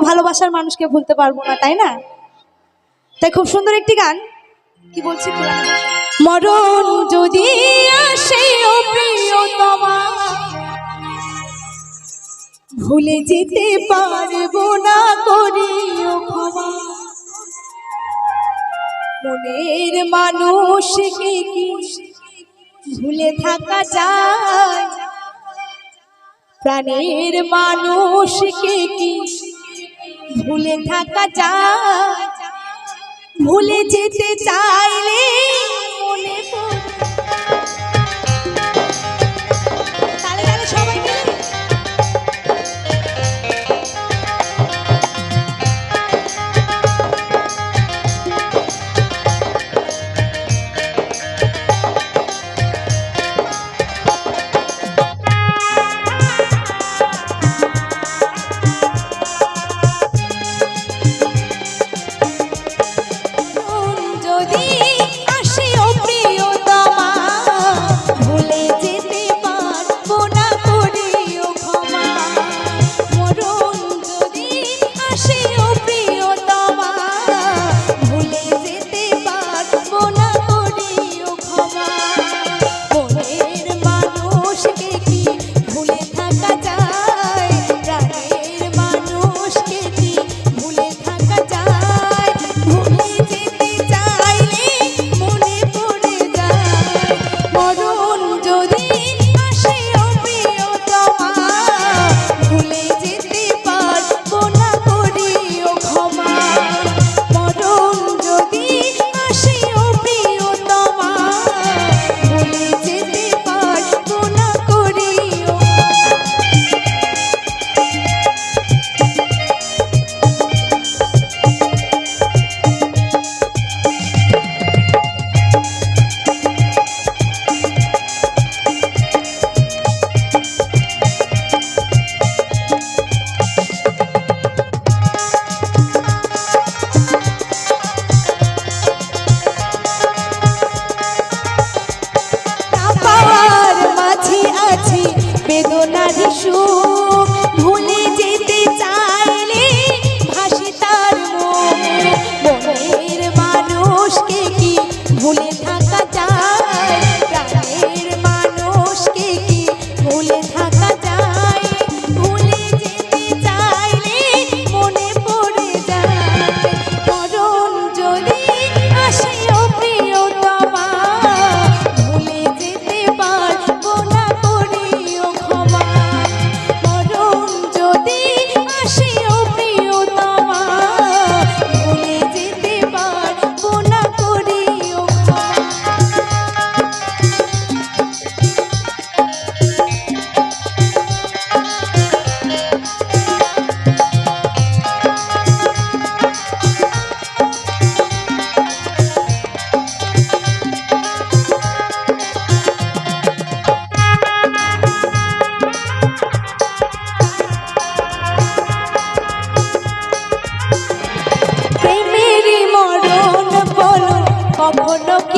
ভালোবাসার মানুষকে ভুলতে পারবো না, তাই না? তাই খুব সুন্দর একটি গান, কি বলছি, মরণ যদি আসে ও প্রিয়তমা, ভুলে যেতে পারবো না, করিও ক্ষমা। মনের মানুষকে কি ভুলে থাকা যায়? প্রাণের মানুষকে কি ভুলে থাকা যায়? ভুলে যেতে চাইলে মনে তালে সবাই মিলে বেদনার সুখ, ভুলে যেতে চাইলে ভাসে তার মুখ। মনের মানুষকে কি ভুলে থাকা যায়? প্রাণের মানুষকে কি ভুলে থাকা যায়? ভুলে যেতে চাইলে মনে পড়ে যায়। মরণ যদি আসে ও প্রিয়তমা, ভুলে যেতে পারবো না, করিও ক্ষমা। মরণ যদি আসে ও প্রিয়তমা, ভুলে যেতে পারবো না, করিও ক্ষমা। প্রেমেরই মরণ বলো কখনো কি